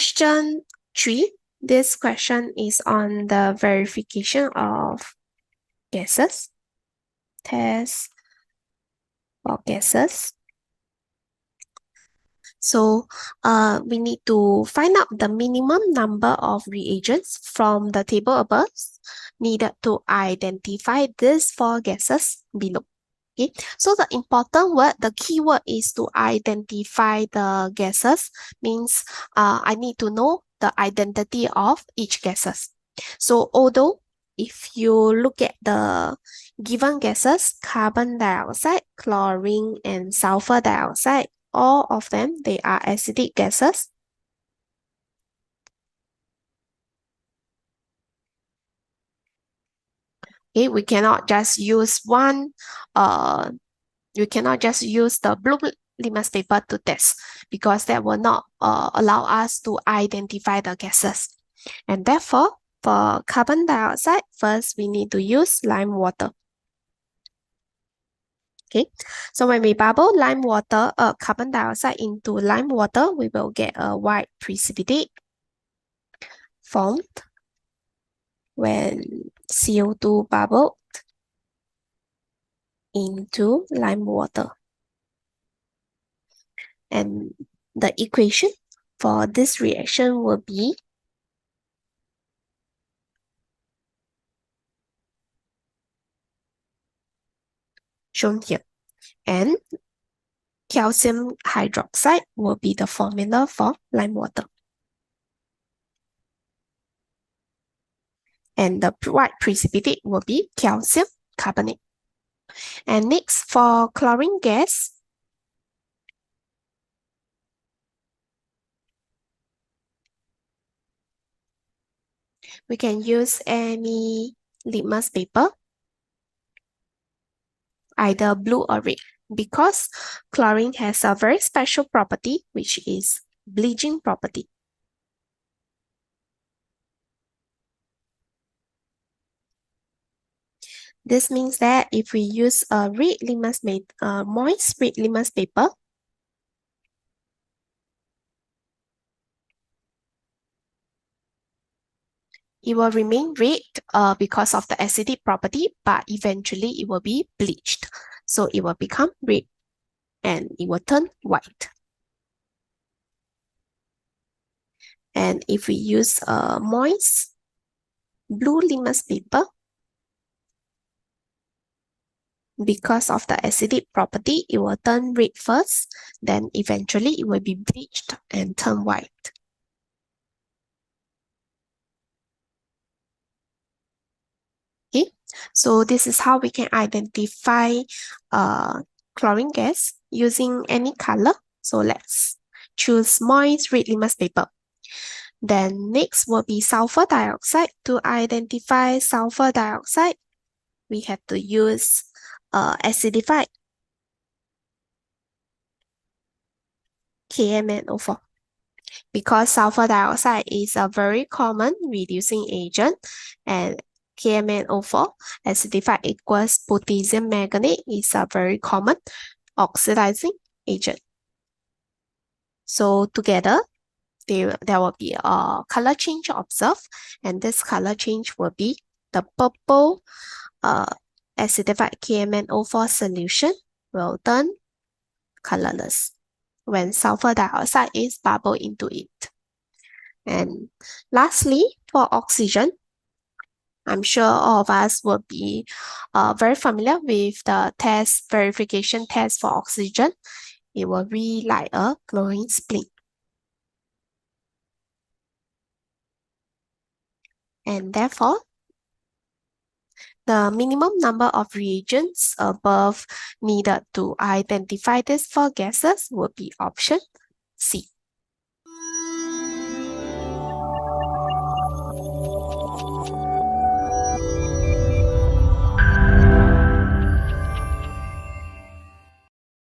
Question 3. This question is on the verification of gases. Test for gases. So we need to find out the minimum number of reagents from the table above needed to identify these 4 gases below. Okay, so the important word, the keyword is to identify the gases, means I need to know the identity of each gases. So although if you look at the given gases, carbon dioxide, chlorine, and sulfur dioxide, all of them, they are acidic gases. Okay, we cannot just use one, you cannot just use the blue litmus paper to test because that will not allow us to identify the gases. And therefore, for carbon dioxide, first we need to use lime water. Okay, so when we bubble carbon dioxide into lime water, we will get a white precipitate formed when CO2 bubbled into lime water. And the equation for this reaction will be shown here. And calcium hydroxide will be the formula for lime water. And the white precipitate will be calcium carbonate. And next, for chlorine gas, we can use any litmus paper, either blue or red, because chlorine has a very special property, which is bleaching property. This means that if we use a moist red litmus paper, it will remain red because of the acidic property, but eventually it will be bleached. So it will become red and it will turn white. And if we use a moist blue litmus paper, because of the acidic property, it will turn red first, then eventually it will be bleached and turn white. Okay, so this is how we can identify chlorine gas using any color. So let's choose moist red litmus paper. Then next will be sulfur dioxide. To identify sulfur dioxide, we have to use acidified KMnO4. Because sulfur dioxide is a very common reducing agent, and KMnO4 acidified equals potassium manganate is a very common oxidizing agent. So together, there will be a color change observed, and this color change will be the purple acidified KMnO4 solution will turn colorless when sulfur dioxide is bubbled into it. And lastly, for oxygen, I'm sure all of us will be very familiar with the verification test for oxygen. It will be like a chlorine split. And therefore, the minimum number of reagents above needed to identify these 4 gases will be option C.